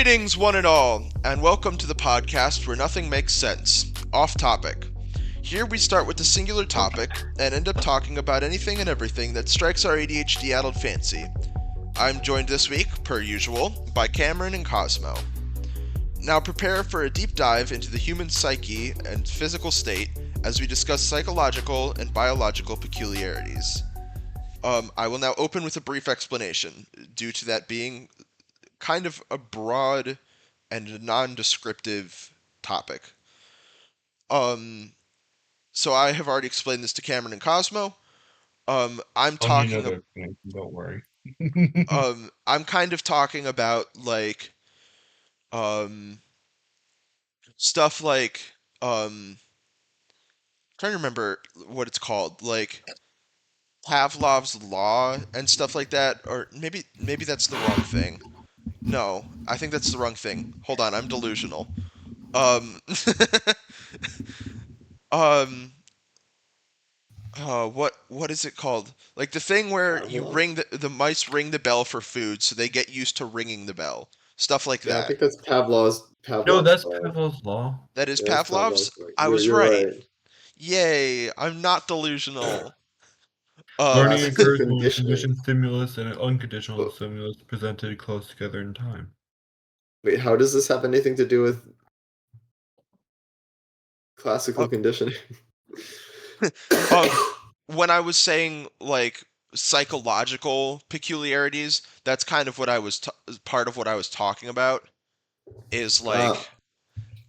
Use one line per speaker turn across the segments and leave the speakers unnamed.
Greetings, one and all, and welcome to the podcast where nothing makes sense. Off topic. Here we start with a singular topic and end up talking about anything and everything that strikes our ADHD addled fancy. I'm joined this week, per usual, by Cameron and Cosmo. Now prepare for a deep dive into the human psyche and physical state as we discuss psychological and biological peculiarities. I will now open with a brief explanation, due to that being kind of a broad and non-descriptive topic. Um, so I have already explained this to Cameron and Cosmo. I'm
I'll need
talking,
another explanation, don't worry.
I'm kind of talking about like, um, stuff like, trying to remember what it's called, like Pavlov's law and stuff like that, or maybe that's the wrong thing. No, I think that's the wrong thing. Hold on, I'm delusional. Um, um, what is it called? Like the thing where you
Pavlov?
ring the mice ring the bell for food, so they get used to ringing the bell. Stuff like
Yeah, I
that.
think that's
No,
Pavlov's
that's
law.
Pavlov's law.
That is
Yeah, that's
Pavlov's.
Pavlov's law.
I was
You're
right.
right.
Yay! I'm not delusional. Um,
Learning
Classical
occurs when
conditioning.
conditioned stimulus and unconditional
But
stimulus presented close together in time.
wait, how does this have anything to do with
uh,
classical conditioning?
um, when I was saying like psychological peculiarities, that's kind of what part of what I was talking about. Is like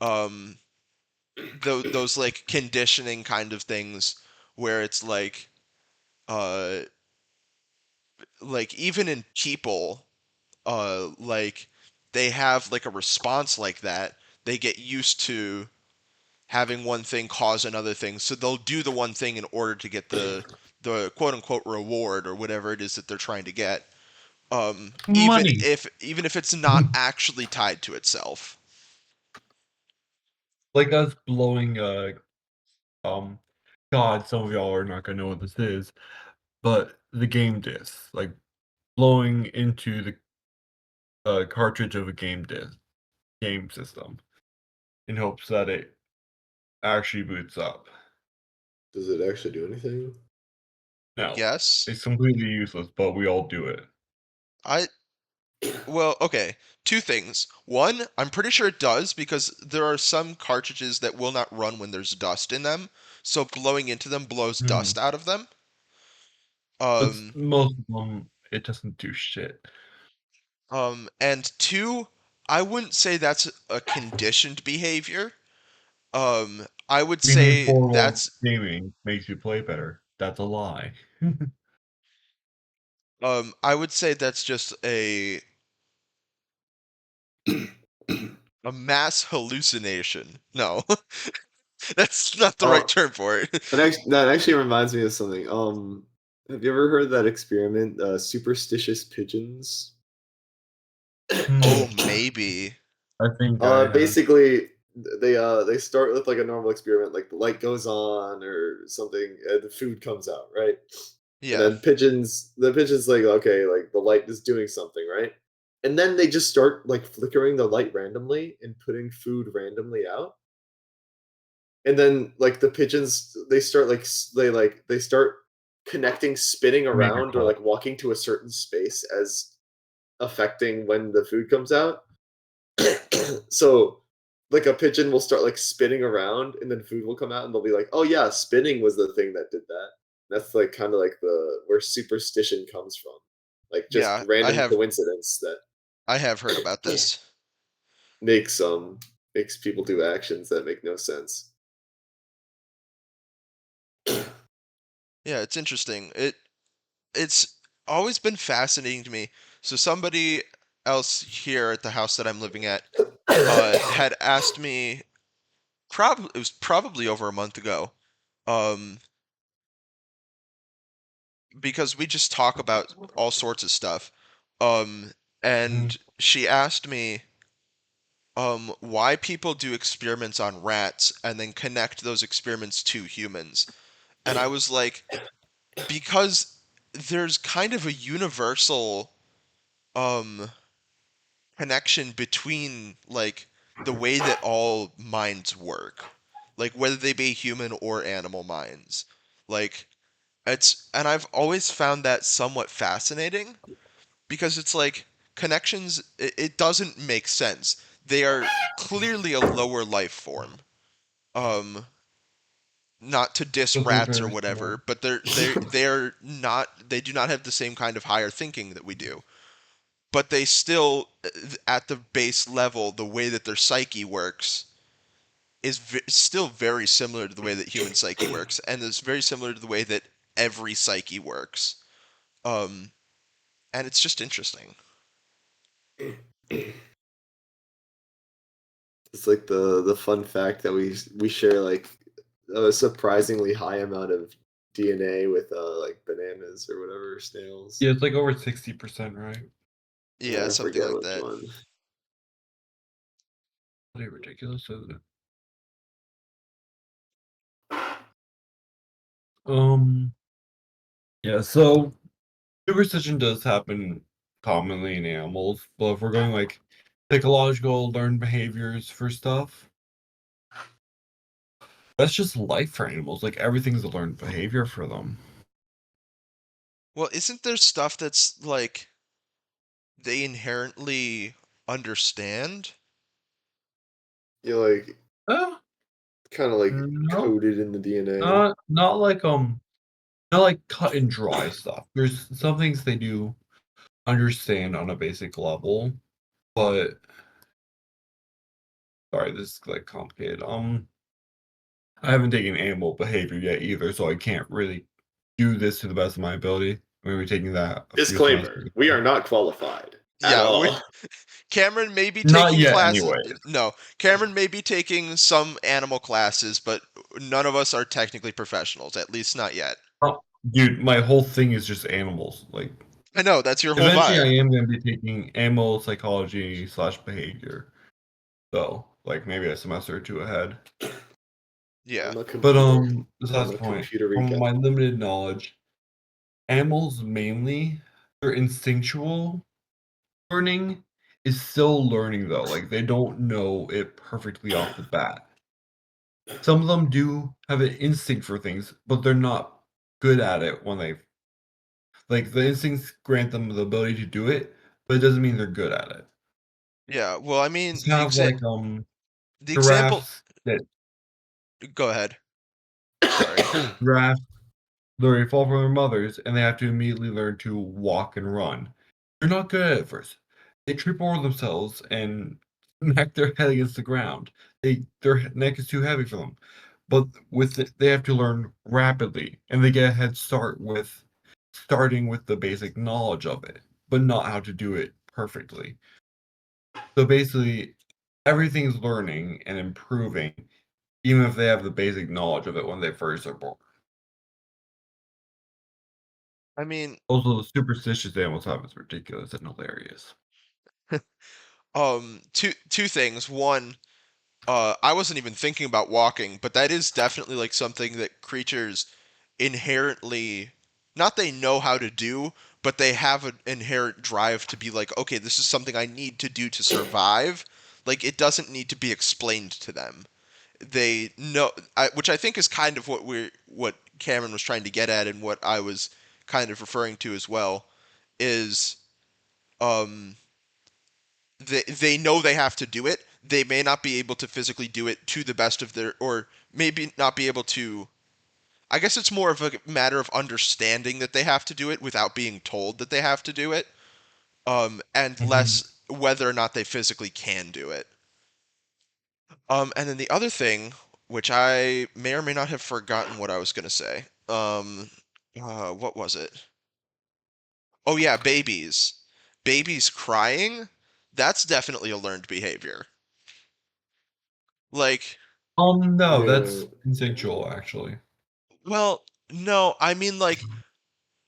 Ah,
um those like conditioning kind of things where it's uh like even in people like they have like a response like that. They get used to having one thing cause another thing, so they'll do the one thing in order to get the quote unquote reward or whatever it is that they're trying to get, even
Money.
if it's not actually tied to itself.
Like us blowing um God, some of y'all are not gonna know what this is, but the game disc. Like blowing into the cartridge of a game system in hopes that it actually boots up.
does it actually do anything?
No.
Yes.
It's completely useless, but we all do it.
I Well, okay. Two things. One, I'm pretty sure it does because there are some cartridges that will not run when there's dust in them, so blowing into them blows
Hmm.
dust out of them.
But
Um,
most of them, it doesn't do shit.
and two, I wouldn't say that's a conditioned behavior. I would
Meaning
say
formal
that's
gaming makes you play better. That's a lie.
I would say that's just a mass hallucination. No, that's not the right
Oh,
term for it.
that actually reminds me of something. Have you ever heard of that experiment, superstitious pigeons?
Hmm,
Oh, maybe.
I think I have.
Basically, they start with like a normal experiment, like the light goes on or something, and the food comes out, right? And
Yeah.
then the pigeons like, okay, like the light is doing something, right? And then they just start like flickering the light randomly and putting food randomly out. And then like the pigeons, they start connecting, spinning
Make a
around or
call.
like walking to a certain space as affecting when the food comes out. So like a pigeon will start like spinning around and then food will come out and they'll be like, "Oh yeah, spinning was the thing that did that." That's like kind of like the where superstition comes from. Like just
Yeah,
random coincidence that
I have heard about this.
makes makes people do actions that make no sense.
Yeah, it's interesting. It's always been fascinating to me. So somebody else here at the house that I'm living at had asked me, probably it was probably over a month ago, um because we just talk about all sorts of stuff. Um
Mhm.
and she asked me why people do experiments on rats and then connect those experiments to humans. And I was like, because there's kind of a universal um connection between like the way that all minds work, like whether they be human or animal minds. Like and I've always found that somewhat fascinating because it's like connections. It doesn't make sense. They are clearly a lower life form. Um, Not to diss
But they're
rats or
very smart.
whatever, but they're not. They do not have the same kind of higher thinking that we do. But they still, at the base level, the way that their psyche works is still very similar to the way that human psyche works, and is very similar to the way that every psyche works. Um, and it's just interesting.
It's like the fun fact that we share like a surprisingly high amount of DNA with like bananas or whatever snails.
Yeah, it's like over 60%, right?
Yeah,
I
something
forget
like
which
that.
one.
Pretty ridiculous, isn't it? Um, yeah, so superstition does happen commonly in animals, but if we're going like psychological learned behaviors for stuff, that's just life for animals. Like everything's a learned behavior for them.
Well, isn't there stuff that's like they inherently understand?
You know, like
Uh,
kind of like
no,
coded in the DNA.
not like cut and dry stuff. There's some things they do understand on a basic level, but sorry, this is like complicated. I haven't taken animal behavior yet either, so I can't really do this to the best of my ability. I'm gonna be taking that a few semesters
Disclaimer: we
ago.
are not qualified at
Yeah,
all.
Cameron may be
Not
taking
yet,
classes.
anyways.
No, Cameron may be taking some animal classes, but none of us are technically professionals, at least not yet.
Dude, my whole thing is just animals. Like,
I know, that's your whole
eventually, I
vibe.
am gonna be taking animal psychology slash behavior. So, like, maybe a semester or two ahead.
Yeah.
I'm a
But
computer.
besides
I'm
the
a
point,
computer
from
recap.
my limited knowledge, animals mainly their instinctual learning is still learning though. Like they don't know it perfectly off the bat. Some of them do have an instinct for things, but they're not good at it when they like the instincts grant them the ability to do it, but it doesn't mean they're good at it.
Yeah. Well, I mean,
It's kind of like
the example.
giraffes that
Go ahead. Sorry.
giraffes literally fall from their mothers and they have to immediately learn to walk and run. They're not good at it first. They trip over themselves and smack their head against the ground. Their neck is too heavy for them. But with it, they have to learn rapidly, and they get a head start with starting with the basic knowledge of it, but not how to do it perfectly. So basically, everything's learning and improving, even if they have the basic knowledge of it when they first are born.
I mean,
Also, the superstitious animals have is ridiculous and hilarious.
two things. One, I wasn't even thinking about walking, but that is definitely like something that creatures inherently, not they know how to do, but they have an inherent drive to be like, okay, this is something I need to do to survive. Like it doesn't need to be explained to them. They know, which I think is kind of what Cameron was trying to get at, and what I was kind of referring to as well, is um, they know they have to do it. They may not be able to physically do it to the best of their, or maybe not be able to. I guess it's more of a matter of understanding that they have to do it without being told that they have to do it, and
Mhm.
less whether or not they physically can do it. And then the other thing, which I may or may not have forgotten what I was gonna say. What was it? Oh yeah, babies. Babies crying. That's definitely a learned behavior. Like,
No,
Yeah.
that's instinctual, actually.
well, no, I mean like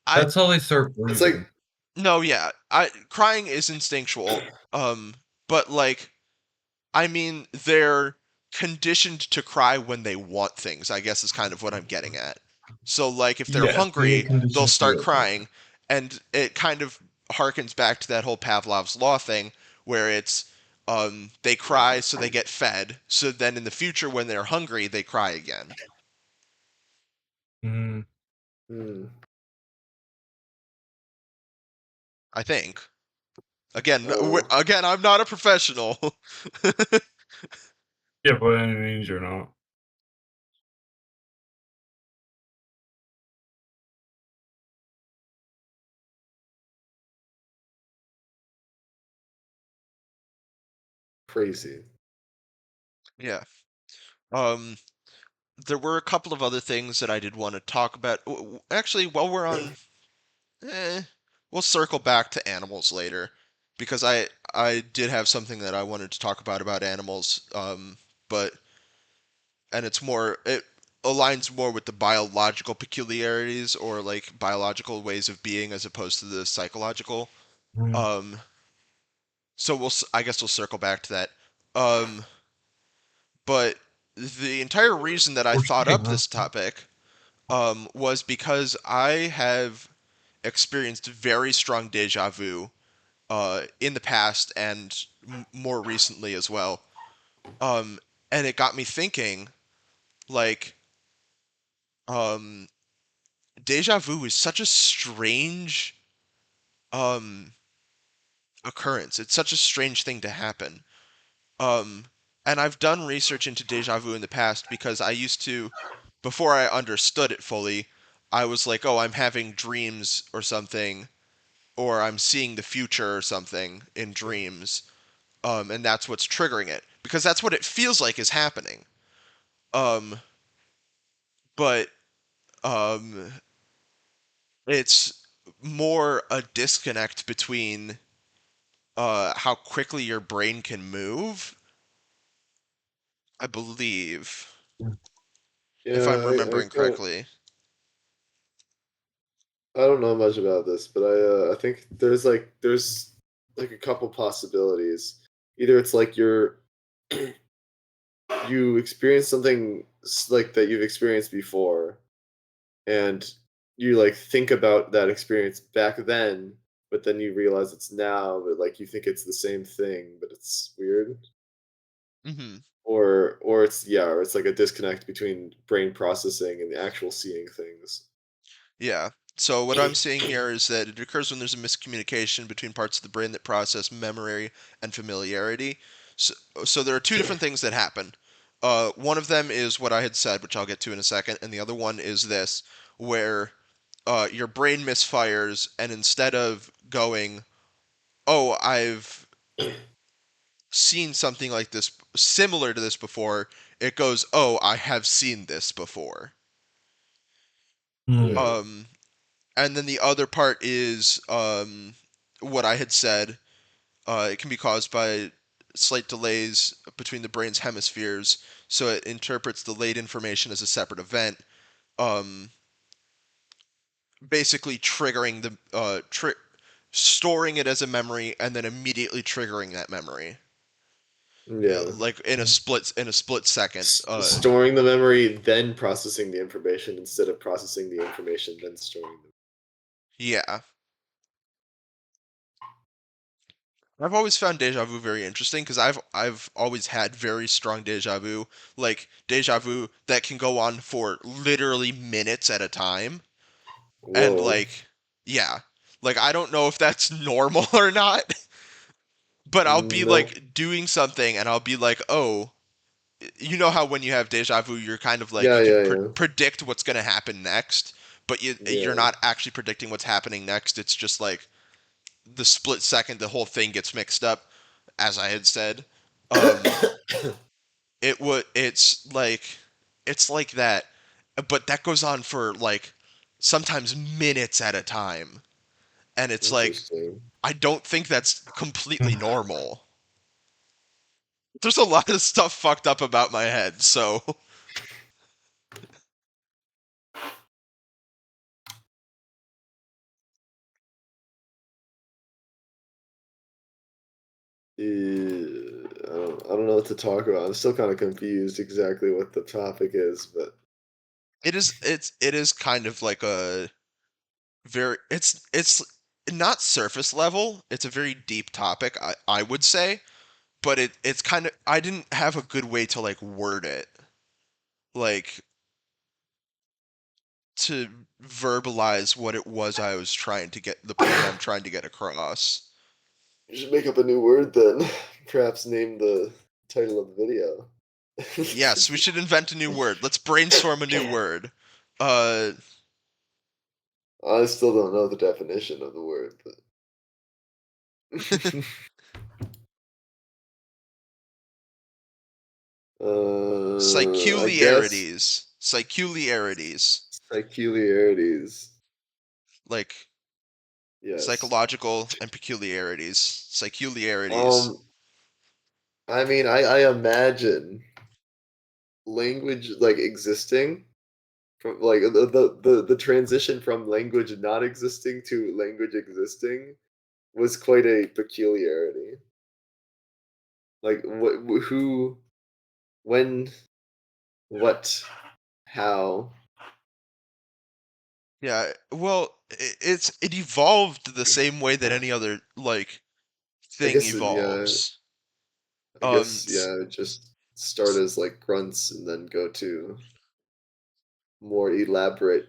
I
That's how they start
It's like
breathing.
no, yeah. I crying is instinctual. But like I mean they're conditioned to cry when they want things, I guess is kind of what I'm getting at. So like if they're
Yes, they get
hungry,
conditioned
they'll
to
start
feel something.
crying, and it kind of harkens back to that whole Pavlov's law thing where it's they cry so they get fed, so then in the future when they're hungry they cry again.
Mm,
Hmm.
I think. Again,
Oh,
again, I'm not a professional.
yeah, but any means you're not.
crazy.
Yeah. Um, there were a couple of other things that I did want to talk about. Actually, while we're on, we'll circle back to animals later, because I did have something that I wanted to talk about animals. But and it aligns more with the biological peculiarities or like biological ways of being as opposed to the psychological.
Mm.
Um, so I guess we'll circle back to that. Um, but the entire reason that I thought
Okay,
up
huh?
this topic was because I have experienced very strong deja vu in the past and more recently as well. Um, and it got me thinking, like, um, deja vu is such a strange um, occurrence. It's such a strange thing to happen. Um, and I've done research into deja vu in the past because I used to, before I understood it fully, I was like, oh, I'm having dreams or something, or I'm seeing the future or something in dreams, and that's what's triggering it because that's what it feels like is happening. Um, but um, it's more a disconnect between how quickly your brain can move, I believe, if I'm
Yeah,
remembering correctly.
I don't know much about this, but I think there's like a couple possibilities. Either it's like you experience something like that you've experienced before, and you like think about that experience back then, but then you realize it's now, but like you think it's the same thing, but it's weird.
Hmm.
Or it's yeah, or it's like a disconnect between brain processing and the actual seeing things.
Yeah. So what I'm seeing here is that it occurs when there's a miscommunication between parts of the brain that process memory and familiarity. So, so there are two different things that happen. One of them is what I had said, which I'll get to in a second, and the other one is this, where your brain misfires, and instead of going, "Oh, I've seen something like this, similar to this before," it goes, "Oh, I have seen this before."
Mm.
Yeah.
Um, and then the other part is what I had said. It can be caused by slight delays between the brain's hemispheres, so it interprets the late information as a separate event, um, basically triggering storing it as a memory and then immediately triggering that memory,
Yeah.
like in a split second.
Storing the memory, then processing the information instead of processing the information, then storing them.
Yeah, I've always found deja vu very interesting because I've always had very strong deja vu, like deja vu that can go on for literally minutes at a time, and
Whoa.
like, yeah, like I don't know if that's normal or not, but I'll be
Nope.
like doing something and I'll be like, oh, you know how when you have deja vu, you're kind of like
Yeah,
you can
yeah, yeah.
predict what's gonna happen next, but you're
Yeah.
not actually predicting what's happening next. It's just like the split second the whole thing gets mixed up, as I had said. Um, it's like that, but that goes on for like sometimes minutes at a time, and it's like
Interesting.
I don't think that's completely normal. There's a lot of stuff fucked up about my head, so
I don't know what to talk about. I'm still kind of confused exactly what the topic is, but
it is kind of like a very it's not surface level. It's a very deep topic, I would say, but it's kind of I didn't have a good way to like word it, like to verbalize what it was I was trying to get the point I'm trying to get across.
You should make up a new word then. Perhaps name the title of the video.
Yes, we should invent a new word. Let's brainstorm a new word. Uh,
I still don't know the definition of the word, but I guess
Peculiarities. Peculiarities.
peculiarities.
Like
Yes.
psychological and peculiarities. Peculiarities.
Um, I mean, I imagine language like existing from like the transition from language not existing to language existing was quite a peculiarity. Like what, who, when, what, how.
Yeah, well, it evolved the same way that any other like
I
thing
guess yeah.
evolves.
I guess
S-
yeah. Just start as like grunts and then go to more elaborate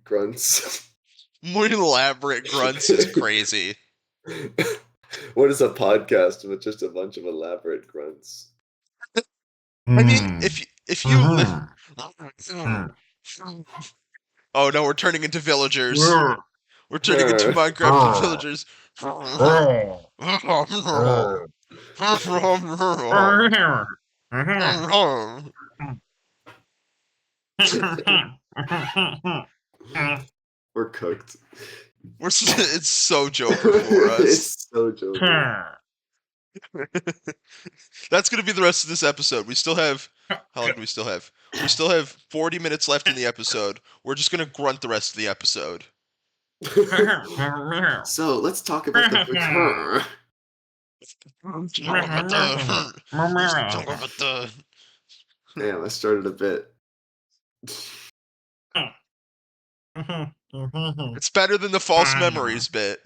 grunts.
More elaborate grunts is crazy.
What is a podcast with just a bunch of elaborate grunts?
I mean,
Hmm.
if you li-
Mhm. Hmm.
Oh no, we're turning into villagers.
Brr.
We're turning into
Huh.
Minecraft
Brr.
villagers.
Brr. Brr. Brr.
We're cooked.
It's so Joker for us.
It's so Joker.
That's gonna be the rest of this episode. We still have how long do we still have? We still have 40 minutes left in the episode. We're just gonna grunt the rest of the episode.
So let's talk about the Damn, I started a bit.
It's better than the false memories bit.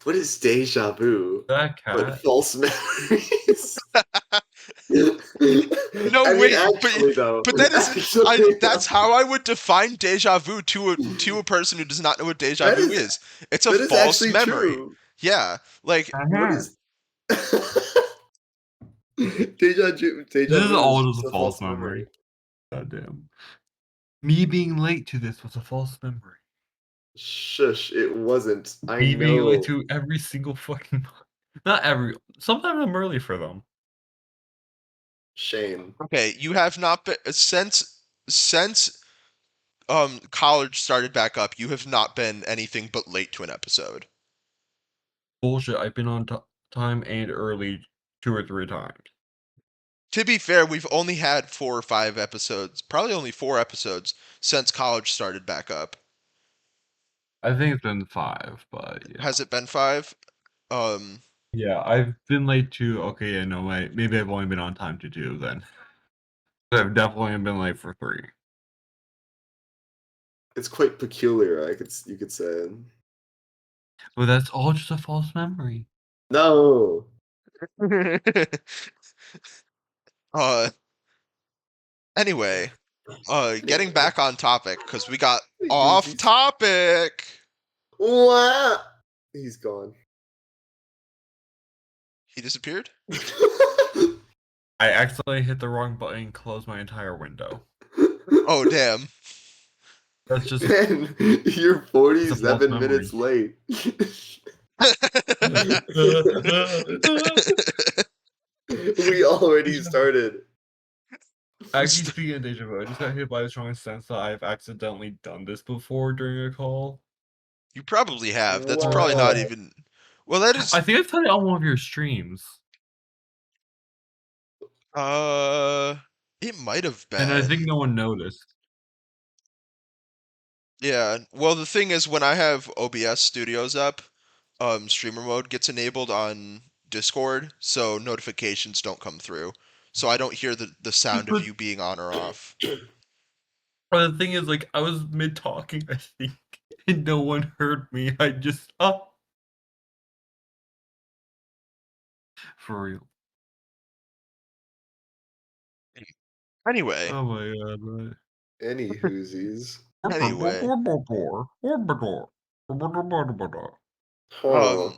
What is deja vu?
That
But
cat.
false memories.
No,
I mean,
wait,
actually, though,
but that isn't.
actually,
That's how I would define deja vu to a person who does not know what deja
that
vu
is
is. It's a
that is
false
actually
memory.
true.
Yeah, like
What is deja
This is
vu is
all just
just
a
a
false
false memory.
memory. Goddamn. Me being late to this was a false memory.
Shush, it wasn't. I
Me being late
know.
to every single fucking not every sometimes I'm early for them.
Shame.
okay, you have not been since college started back up. You have not been anything but late to an episode.
Bullshit, I've been on time and early 2 or 3 times.
To be fair, we've only had 4 or 5 episodes, probably only 4 episodes since college started back up.
I think it's been 5, but yeah.
Has it been 5? Um,
Yeah, I've been late to okay, yeah, no, wait, maybe I've only been on time to 2 then. I've definitely been late for 3.
It's quite peculiar, you could say.
But that's all just a false memory.
No.
uh, anyway, getting back on topic because we got off
Goofy.
topic.
What? He's gone.
He disappeared.
I accidentally hit the wrong button and closed my entire window.
Oh damn.
That's just
Man, you're
it's a false
47
memory.
minutes late. We already started.
Actually, speaking of deja vu, I just got hit by the strongest sense that I've accidentally done this before during a call.
You probably have. That's probably not
What?
even. Well, that is.
I think I've done it on one of your streams.
Uh, it might have
And I think
been.
no one noticed.
Yeah. Well, the thing is, when I have OBS Studios up, streamer mode gets enabled on Discord, so notifications don't come through. So I don't hear the sound of
But,
you being on or off.
but the thing is, like, I was mid talking, I think. And no one heard me. I just for real.
Anyway,
Oh my god.
Any whoosies.
Anyway.
Huh.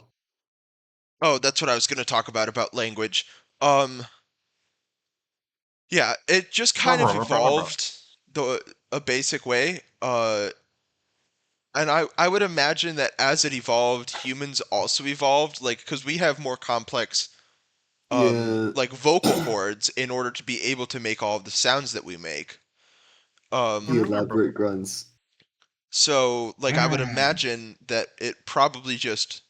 Oh, that's what I was going to talk about language. Yeah, it just kind of evolved a basic way. And I would imagine that as it evolved, humans also evolved, like, because we have more complex,
Yeah.
like vocal cords in order to be able to make all of the sounds that we make.
The
Um,
elaborate grunts.
so, like, I would imagine that it probably just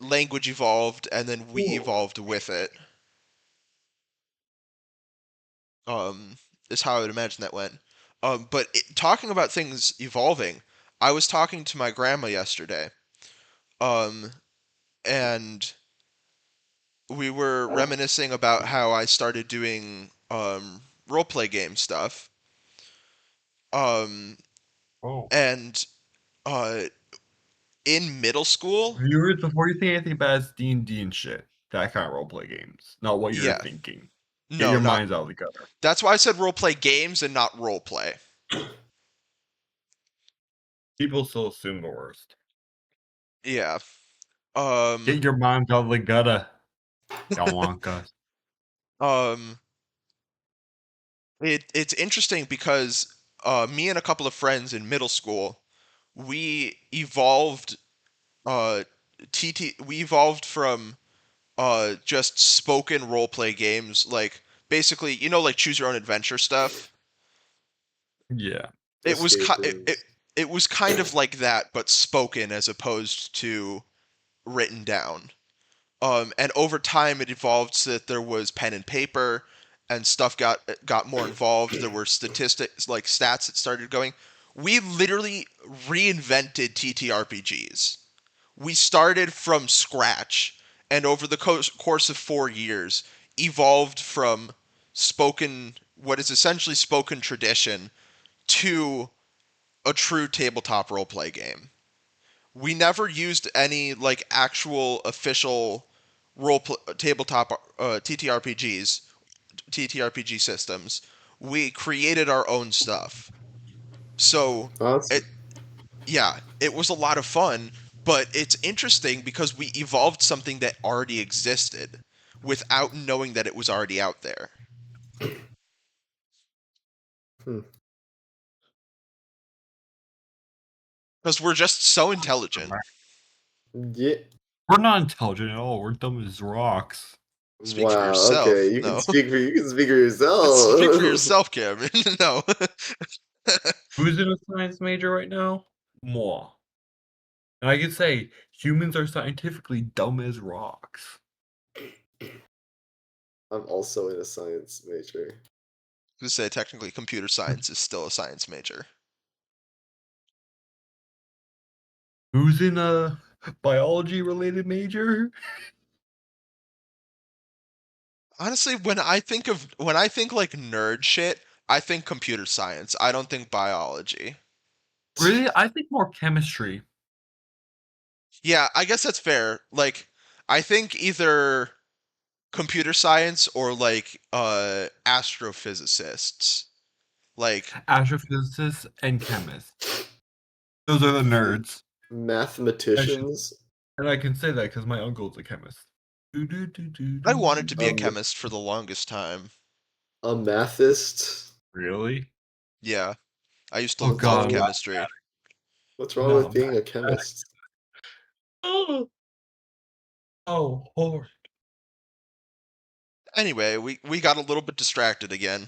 language evolved and then we evolved with it. Um, is how I would imagine that went. But talking about things evolving, I was talking to my grandma yesterday. Um, and we were reminiscing about how I started doing role play game stuff. Um,
Oh.
and uh, in middle school,
Viewers, before you think anything about it's D&D and shit, that kind of roleplay games, not what you're
yeah,
thinking. Get
no,
your
not.
minds out of the gutter.
That's why I said role play games and not role play.
People still assume the worst.
Yeah.
Get your minds out of the gutter, Yawanka.
Um, it's interesting because me and a couple of friends in middle school, we evolved we evolved from just spoken roleplay games, like basically, like choose your own adventure stuff.
Yeah.
It was
Escape
it,
rooms.
it was kind of like that, but spoken as opposed to written down. And over time, it evolved so that there was pen and paper, and stuff got more involved. There were statistics, like stats, that started going. We literally reinvented TTRPGs. We started from scratch, and over the course of 4 years, evolved from what is essentially spoken tradition to a true tabletop roleplay game. We never used any like actual official tabletop TTRPG systems. We created our own stuff. So
Awesome.
it yeah, it was a lot of fun, but it's interesting because we evolved something that already existed without knowing that it was already out there.
Hmm.
Because we're just so intelligent.
Yeah.
We're not intelligent at all. We're dumb as rocks.
Speak for
Wow. Okay.
yourself.
You can
No.
speak for
Speak for
yourself.
yourself, Cameron. No.
Who's in a science major right now? Moi. And I can say humans are scientifically dumb as rocks.
I'm also in a science major.
To say technically computer science is still a science major.
Who's in a biology related major?
Honestly, when I think like nerd shit, I think computer science. I don't think biology.
Really? I think more chemistry.
Yeah, I guess that's fair. Like, I think either computer science or like astrophysicists. Like,
Astrophysicists and chemists. Those are the nerds.
Mathematicians.
And I can say that because my uncle's a chemist.
I wanted to be a
Um,
chemist for the longest time.
a mathist.
Really?
Yeah, I used to
Oh
What's
love
wrong
god.
with
chemistry.
what's wrong
No,
with being a chemist?
oh, horror.
Anyway, we got a little bit distracted again.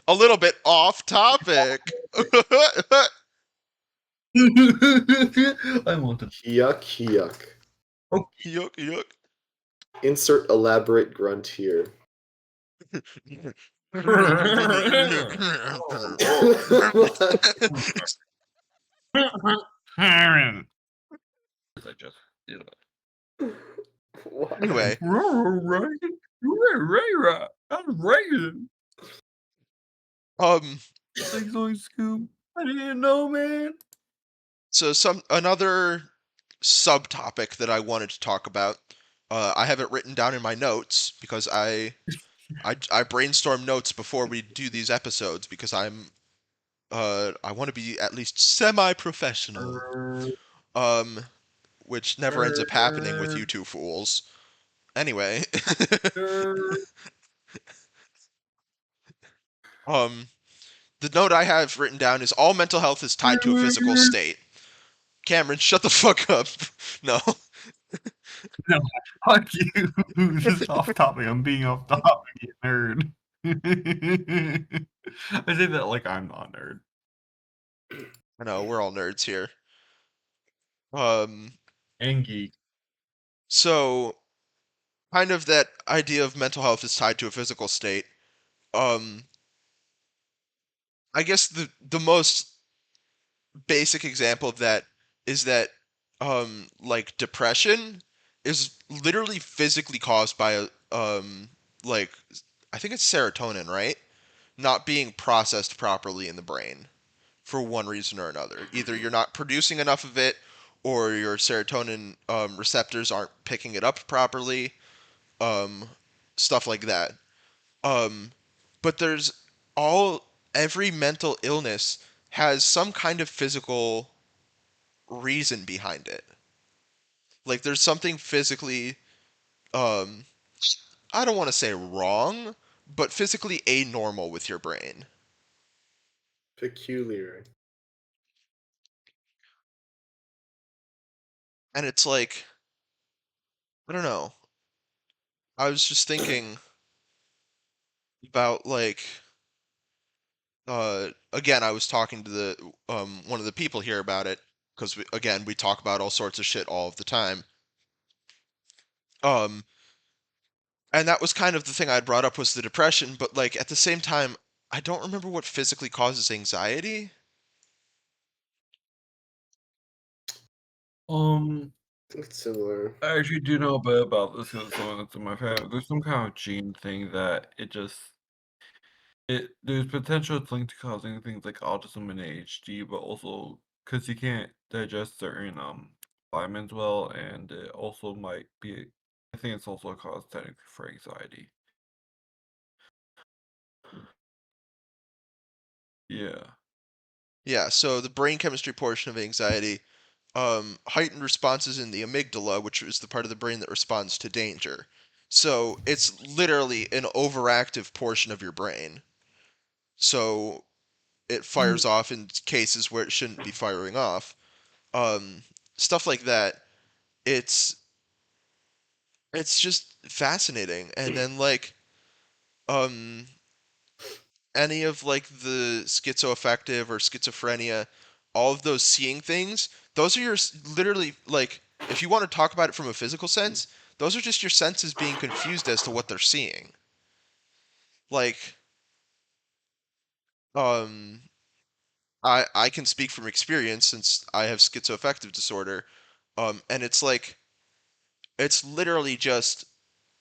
A little bit off topic.
I want to.
Yuck, yuck.
Yuck, yuck.
Insert elaborate grunt here.
Karen. I just did it.
Anyway,
That's raisin.
um,
Thanks, Scoop. I didn't know, man.
So another subtopic that I wanted to talk about. I have it written down in my notes because I brainstorm notes before we do these episodes because I want to be at least semi-professional. Um, which never ends up happening with you two fools. Anyway, um, the note I have written down is all mental health is tied to a physical state. Cameron, shut the fuck up. No.
No, fuck you. This is off topic. I'm being off topic, you nerd. I say that like I'm not a nerd.
I know, we're all nerds here. Um,
And geek.
so kind of that idea of mental health is tied to a physical state. Um, I guess the most basic example of that is that like depression is literally physically caused by a like I think it's serotonin, right? Not being processed properly in the brain for one reason or another. Either you're not producing enough of it or your serotonin receptors aren't picking it up properly, um, stuff like that. Um, but every mental illness has some kind of physical reason behind it. Like there's something physically, um, I don't want to say wrong, but physically anormal with your brain.
Peculiar.
And it's like, I don't know. I was just thinking about like, again, I was talking to the one of the people here about it because again, we talk about all sorts of shit all of the time. Um, and that was kind of the thing I'd brought up was the depression, but like at the same time, I don't remember what physically causes anxiety.
It's similar.
I actually do know a bit about this because someone that's in my family. There's some kind of gene thing that there's potential it's linked to causing things like autism and ADHD, but also because you can't digest certain vitamins well, and it also might be. I think it's also a cause technically for anxiety. Yeah.
Yeah, so the brain chemistry portion of anxiety, heightened responses in the amygdala, which is the part of the brain that responds to danger. So it's literally an overactive portion of your brain. So it fires off in cases where it shouldn't be firing off. Um, Stuff like that. It's it's just fascinating. And then like um any of like the schizoaffective or schizophrenia, all of those seeing things, those are literally like if you want to talk about it from a physical sense, those are just your senses being confused as to what they're seeing. Like um I can speak from experience since I have schizoaffective disorder. And it's like it's literally just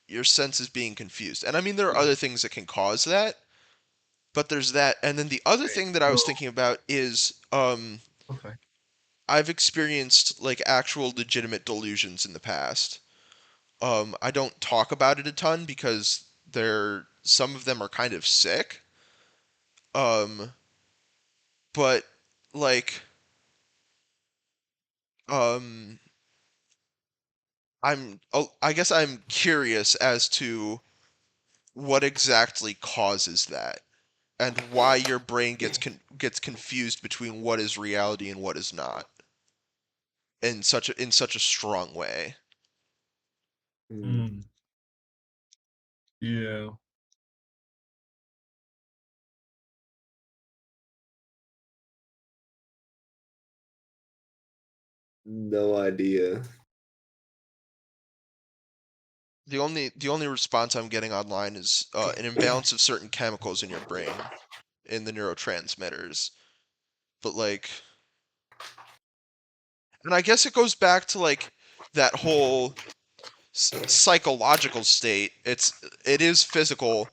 your senses being confused. And I mean there are other things that can cause that, but there's that. And then the other
Right.
thing that I was
So
thinking about is
okay.
I've experienced like actual legitimate delusions in the past. I don't talk about it a ton because some of them are kind of sick. Um, but like um I guess I'm curious as to what exactly causes that and why your brain gets confused between what is reality and what is not in such a strong way.
Hmm.
Mm, yeah.
No idea.
The only response I'm getting online is an imbalance of certain chemicals in your brain in the neurotransmitters. But like, and I guess it goes back to like that whole psychological state. It is physical,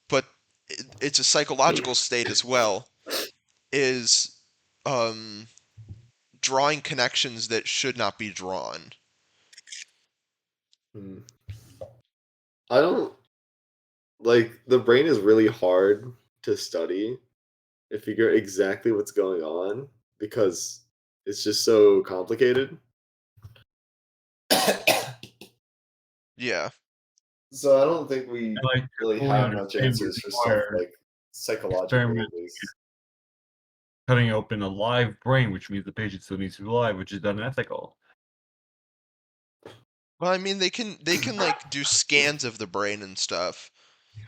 but it's a psychological state as well. Is um drawing connections that should not be drawn.
Hmm. I don't like the brain is really hard to study and figure out exactly what's going on because it's just so complicated.
Yeah.
So I don't think we
Like, to
really
fully
have much
understand would
answers for stuff
require
like psychological,
experiment
at least.
cutting open a live brain, which means the patient still needs to be alive, which is unethical.
Well, I mean, they can like do scans of the brain and stuff.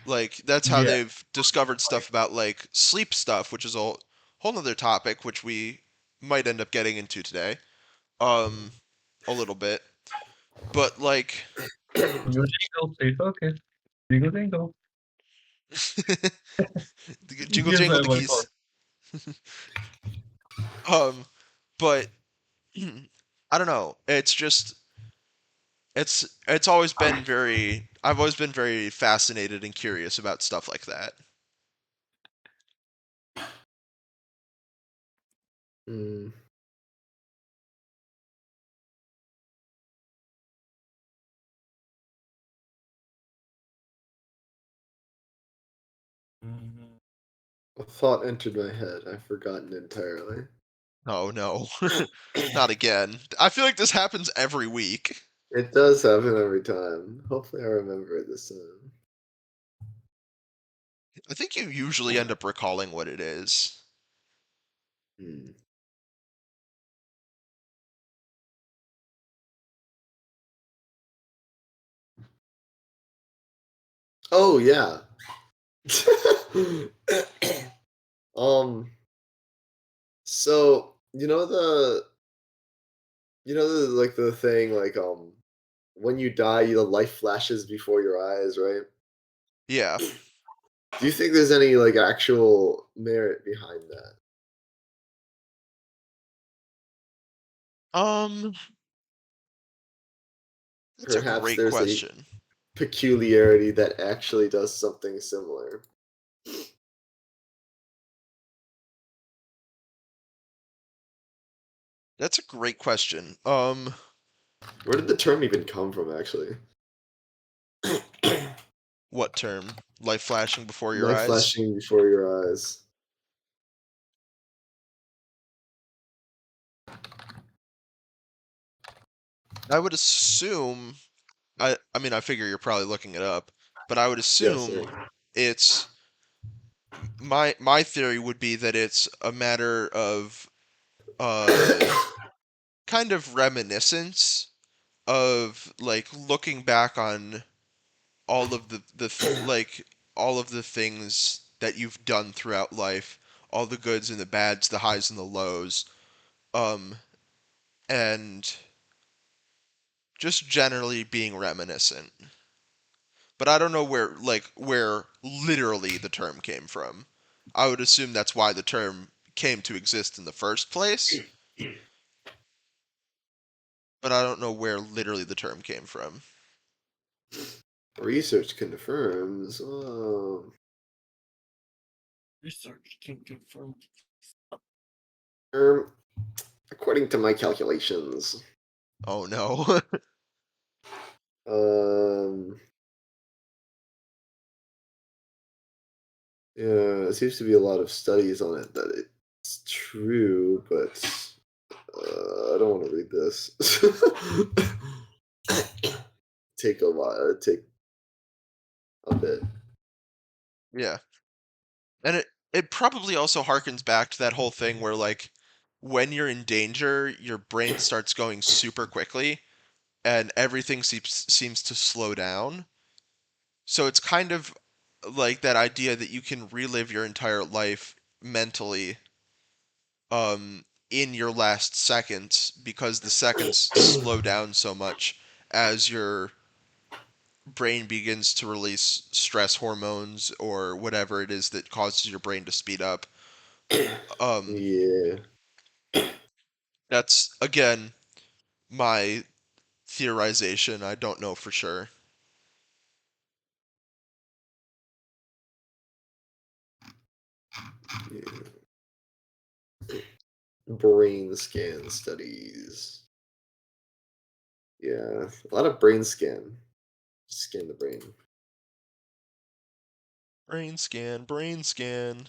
Like that's how
Yeah.
they've discovered stuff about like sleep stuff, which is a whole nother topic, which we might end up getting into today. Um, a little bit, but like,
Dingle dingle, safe focus. Dingle dingle.
jingle
Yes,
jangle
I
the
like
keys. Um, but I don't know. It's just it's always been very. I've always been very fascinated and curious about stuff like that.
Hmm.
Mhm.
A thought entered my head. I've forgotten entirely.
Oh no, not again. I feel like this happens every week.
It does happen every time. Hopefully, I remember it this time.
I think you usually end up recalling what it is.
Hmm. Oh yeah. um. So the like the thing like when you die, the life flashes before your eyes, right?
Yeah.
Do you think there's any like actual merit behind that?
Um, that's a
Perhaps
great
there's a
question.
peculiarity that actually does something similar.
That's a great question.
Where did the term even come from, actually?
What term? Light flashing before your
Light
eyes?
flashing before your eyes.
I would assume. I mean, I figure you're probably looking it up, but I would
Yes, sir.
assume it's my theory would be that it's a matter of uh kind of reminiscence of like looking back on all of like all of the things that you've done throughout life, all the goods and the bads, the highs and the lows, um, and just generally being reminiscent. But I don't know where literally the term came from. I would assume that's why the term came to exist in the first place, but I don't know where literally the term came from.
Research confirms.
Research can confirm.
Um, according to my calculations,
Oh no.
um, yeah, there seems to be a lot of studies on it that it's true, but I don't want to read this. Take a while. Take a bit.
Yeah. And it probably also harkens back to that whole thing where like when you're in danger, your brain starts going super quickly and everything seems to slow down. So it's kind of like that idea that you can relive your entire life mentally in your last seconds because the seconds slow down so much as your brain begins to release stress hormones or whatever it is that causes your brain to speed up. Um,
Yeah.
that's again my theorization. I don't know for sure.
Yeah. Brain scan studies. Yeah, a lot of brain scan. Scan the brain.
Brain scan, brain scan.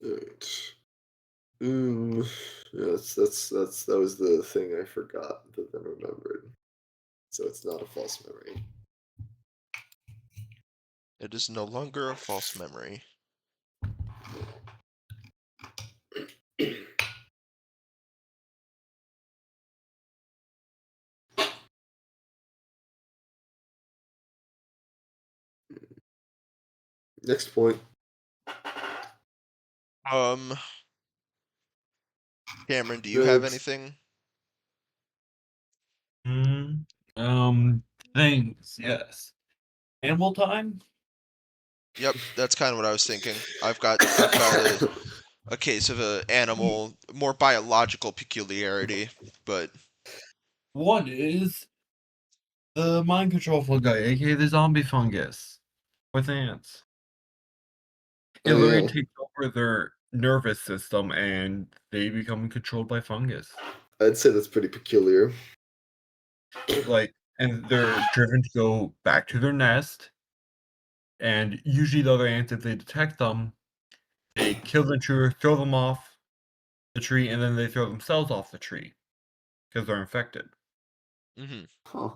Alright. Yeah, that was the thing I forgot, but then remembered. So it's not a false memory.
It is no longer a false memory.
Next point.
Cameron, do you have
Drugs.
anything?
Mm, things, yes. Animal time?
Yep, that's kind of what I was thinking. I've got a case of a animal, more biological peculiarity, but
One is the mind control fungi, aka the zombie fungus, with ants. It
Oh
literally
yeah.
takes over their nervous system and they become controlled by fungus.
I'd say that's pretty peculiar.
And they're driven to go back to their nest. And usually the other ants, if they detect them, they kill the intruder, throw them off the tree, and then they throw themselves off the tree because they're infected.
mhm.
Huh.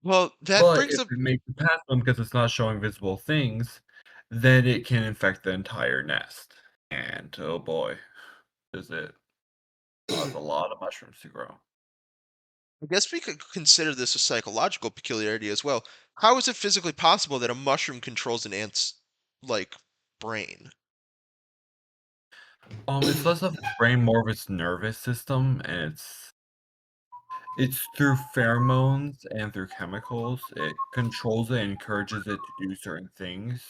Well, that
But
brings
if
up
it makes it past them because it's not showing visible things, then it can infect the entire nest. And oh boy, does it cause a lot of mushrooms to grow.
I guess we could consider this a psychological peculiarity as well. How is it physically possible that a mushroom controls an ant's like brain?
It's less of its brain, more of its nervous system, and it's through pheromones and through chemicals. It controls it and encourages it to do certain things.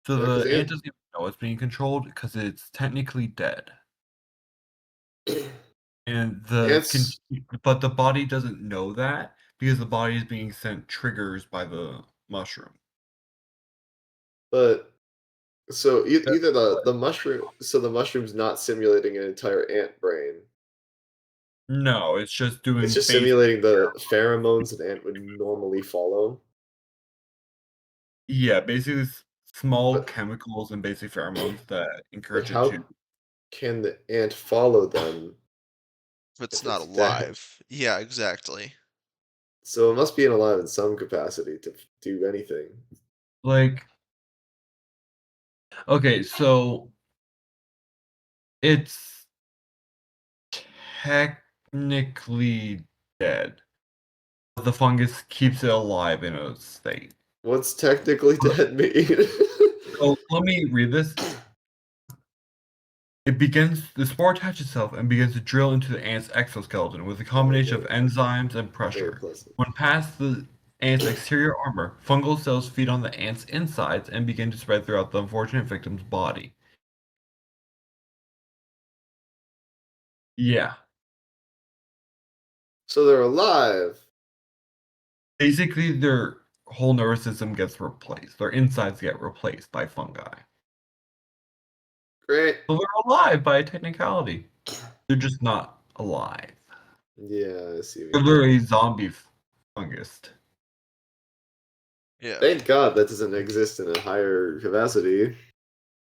So
Yeah, because
the ant doesn't even know it's being controlled because it's technically dead. And
ants.
but the body doesn't know that because the body is being sent triggers by the mushroom.
But so
That's
either
what.
the mushroom, so the mushroom's not simulating an entire ant brain.
No, it's just
It's
doing
just
basic.
simulating the pheromones an ant would normally follow.
Yeah, basically small
But
chemicals and basic pheromones that
but
encourage it to.
how can the ant follow them
If it's
if
not
it's dead?
alive. Yeah, exactly.
So it must be alive in some capacity to do anything.
Like, okay, so it's technically dead. The fungus keeps it alive in a state.
What's technically dead mean?
So let me read this. The spore attaches itself and begins to drill into the ant's exoskeleton with a
Oh
combination of
boy,
enzymes and
very
pressure.
pleasant.
When past the ant's exterior armor, fungal cells feed on the ant's insides and begin to spread throughout the unfortunate victim's body. Yeah.
So they're alive.
Basically, their whole nervous system gets replaced. Their insides get replaced by fungi.
Great.
So they're alive by technicality. They're just not alive.
Yeah, I see what
They're
you mean.
literally zombie fungus.
Yeah.
Thank God that doesn't exist in a higher capacity.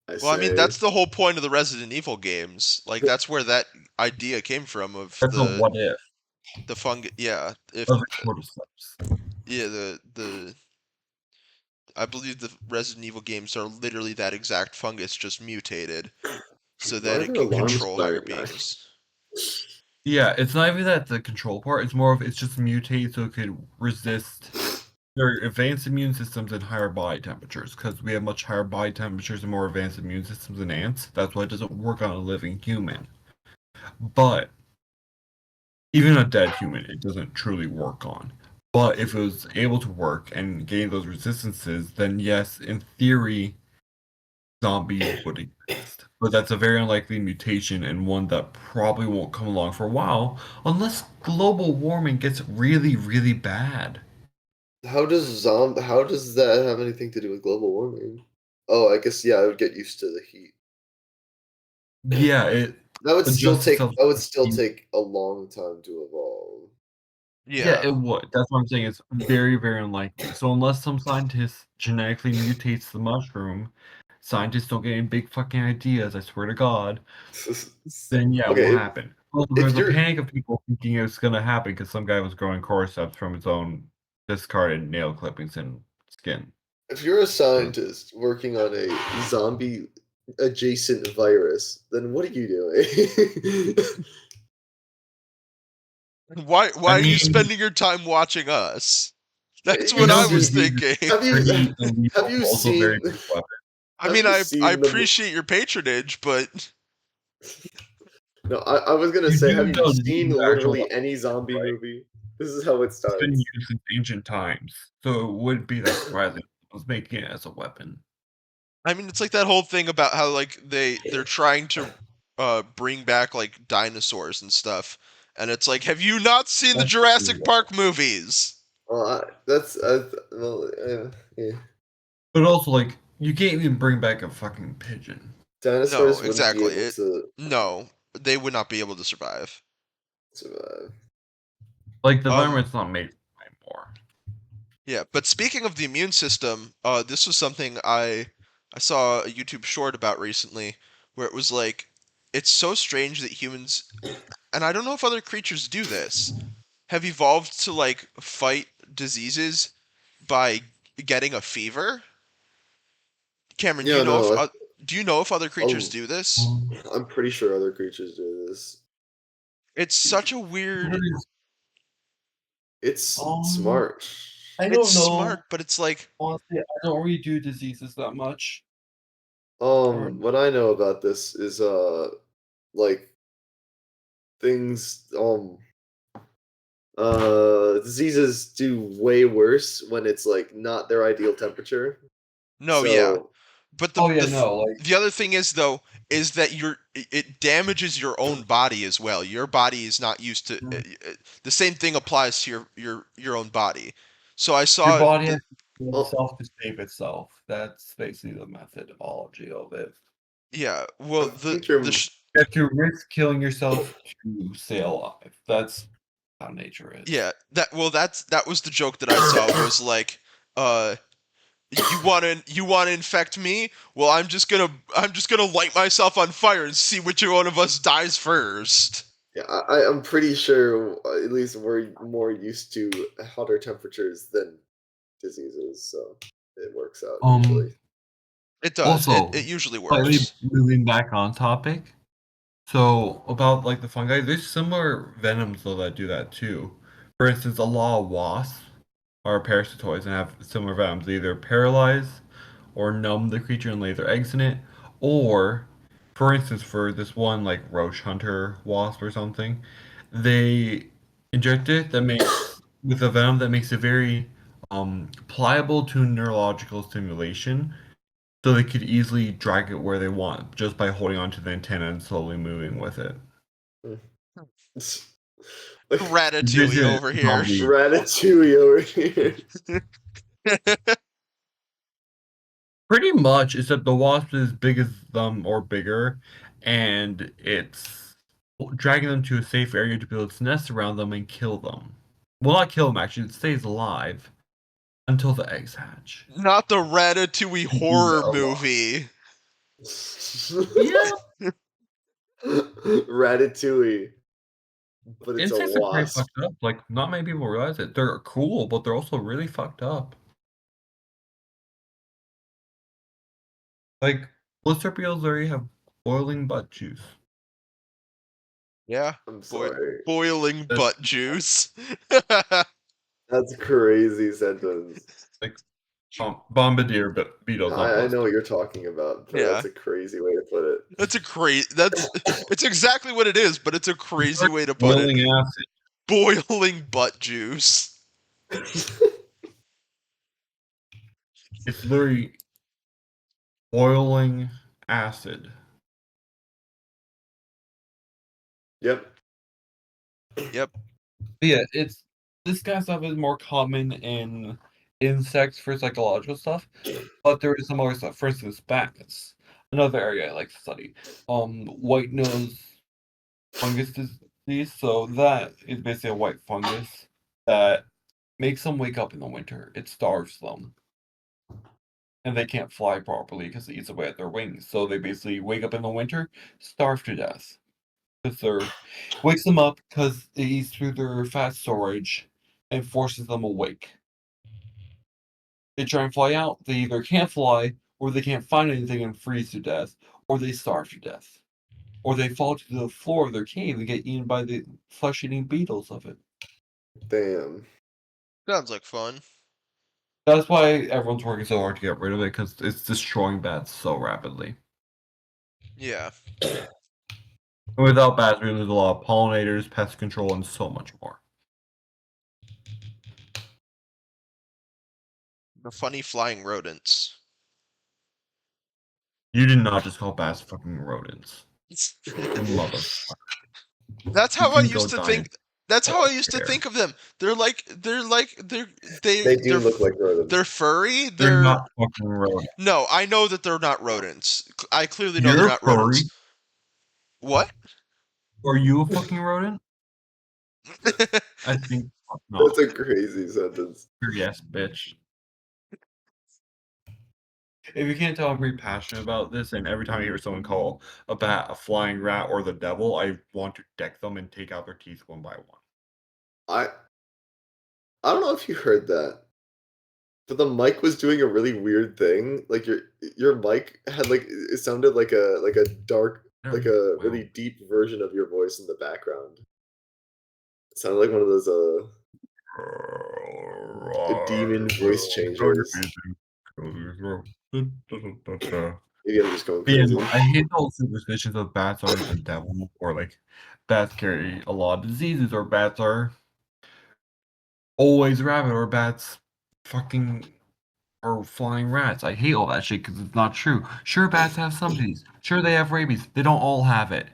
I
Well, I mean,
say.
that's the whole point of the Resident Evil games. Like, that's where that idea came from of
That's a what if
the fungus. Yeah, if
of the cordyceps.
yeah, I believe the Resident Evil games are literally that exact fungus just mutated so
Why
that
are
it
there
can
alarms
control higher
blaring now?
beings.
Yeah, it's not even that the control part, it's more of it's just mutated so it could resist their advanced immune systems and higher body temperatures, because we have much higher body temperatures and more advanced immune systems than ants. That's why it doesn't work on a living human. But even a dead human, it doesn't truly work on. But if it was able to work and gain those resistances, then yes, in theory, zombies would exist. But that's a very unlikely mutation and one that probably won't come along for a while unless global warming gets really, really bad.
How does that have anything to do with global warming? Oh, I guess yeah, I would get used to the heat.
Yeah, it
That would still
adjusts
take
itself.
that would still take a long time to evolve.
Yeah,
Yeah.
it would. That's what I'm saying. It's very, very unlikely. So unless some scientist genetically mutates the mushroom, scientists don't get any big fucking ideas, I swear to God, then yeah, it will
Okay,
happen. Well,
if
there's a
you're
panic of people thinking it's gonna happen because some guy was growing cordyceps from his own discarded nail clippings and skin.
if you're a
And
scientist working on a zombie adjacent virus, then what are you doing?
Why
I
are you
mean,
spending your time watching us? That's
You've
what I was
seen
disease is
thinking.
have you
pretty
have
illegal,
you
but also a
seen
very big weapon.
I
have
mean,
you
I
seen the
appreciate your patronage, but
no, I was gonna
You
say,
do
have you
know disease
seen
is an actual
literally
weapon,
any zombie
right?
movie? This is how it
It's been
starts.
used since ancient times, so it wouldn't be that surprising if it was making it as a weapon.
I mean, it's like that whole thing about how like they're trying to bring back like dinosaurs and stuff, and it's like, have you not seen the
That's
Jurassic
illegal.
Park movies?
Well, well, yeah.
But also, like, you can't even bring back a fucking pigeon.
No,
Dinosaurs wouldn't be
exactly.
able to
No, they would not be able to survive.
survive.
Like, the
Um,
environment's not made for it anymore.
yeah, but speaking of the immune system, this was something I saw a YouTube short about recently, where it was like, it's so strange that humans, and I don't know if other creatures do this, have evolved to like fight diseases by getting a fever. Cameron,
Yeah, no,
do you know if other creatures
um,
do this?
Um,
I'm pretty sure other creatures do this.
It's such a weird.
It's
um,
smart.
I
It's
don't
smart,
know.
but it's like
Honestly, I don't really do diseases that much. Or
What I know about this is like things diseases do way worse when it's like not their ideal temperature.
no, yeah,
So
but
oh yeah, no, like
the other thing is though is that it damages your own body as well. Your body is not used to the same thing applies to your own body. So I
your
saw
body has
the
to heal
oh,
itself to save itself. That's basically the methodology of it.
yeah, well
I think you're
You have to risk killing yourself to stay alive. That's how nature is.
yeah, that was the joke that I saw was like uh you want to infect me? Well, I'm just gonna light myself on fire and see which one of us dies first.
yeah, I'm pretty sure at least we're more used to hotter temperatures than diseases, so it works out usually.
Um,
It does. It
Also,
usually
slightly
works.
moving back on topic. So about like the fungi, there's similar venoms though that do that too. For instance, a lot of wasps are parasitoids and have similar venoms. They either paralyze or numb the creature and lay their eggs in it, or, for instance, for this one like roach hunter wasp or something, they inject it that makes with a venom that makes it very pliable to neurological stimulation, so they could easily drag it where they want just by holding onto the antenna and slowly moving with it.
Mm. Like
Ratatouille
Visit
over here.
zombie.
Ratatouille over here.
Pretty much, except the wasp is as big as them or bigger, and it's dragging them to a safe area to build its nest around them and kill them. Well, not kill them actually, it stays alive until the eggs hatch.
Not the Ratatouille
And eat it
horror
alive.
movie.
Yeah,
Ratatouille, but it's a
insects are pretty
wasp.
fucked up. Like, not many people realize it. They're cool, but they're also really fucked up. Like, blister beetles already have boiling butt juice.
Yeah,
I'm
boy,
sorry.
boiling
That's
butt juice.
That's a crazy sentence.
like bombardier beetles, not
I know what
blister.
you're talking about, but
Yeah,
that's a crazy way to put it.
that's it's exactly what it is, but it's a crazy way to put it.
Boiling acid.
Boiling butt juice.
It's literally Boiling acid.
Yep.
Yep.
But yeah, this kind of stuff is more common in insects for psychological stuff, but there is some other stuff. For instance, bats. Another area I like to study. White nose fungus disease. So that is basically a white fungus that makes them wake up in the winter. It starves them. And they can't fly properly because it eats away at their wings. So they basically wake up in the winter, starve to death. Because wakes them up because it eats through their fat storage and forces them awake. They try and fly out, they either can't fly, or they can't find anything and freeze to death, or they starve to death. Or they fall to the floor of their cave and get eaten by the flesh-eating beetles of it.
Damn.
Sounds like fun.
That's why everyone's working so hard to get rid of it, because it's destroying bats so rapidly.
Yeah.
And without bats, we lose a lot of pollinators, pest control, and so much more.
The funny flying rodents.
You did not just call bats fucking rodents. Mother.
That's
You
how I
can go
used to
die
think.
in
That's how I used to
care.
think of them. They're
They do look like rodents.
they're furry.
They're not fucking rodents.
No, I know that they're not rodents. I clearly know they're
You're
not
furry.
rodents. What?
Are you a fucking rodent? I think not.
That's a crazy sentence.
Yes, bitch. If you can't tell, I'm pretty passionate about this, and every time I hear someone call a bat a flying rat or the devil, I want to deck them and take out their teeth one by one.
I don't know if you heard that, but the mic was doing a really weird thing. Like your mic had like it sounded like a dark, like a really deep version of your voice in the background. It sounded like one of those demon voice changers. Maybe I'm just going
Yeah,
crazy.
no, I hate the whole superstitions of bats are the devil, or like bats carry a lot of diseases, or bats are always rabbit, or bats fucking are flying rats. I hate all that shit because it's not true. Sure, bats have some disease. Sure, they have rabies. They don't all have it.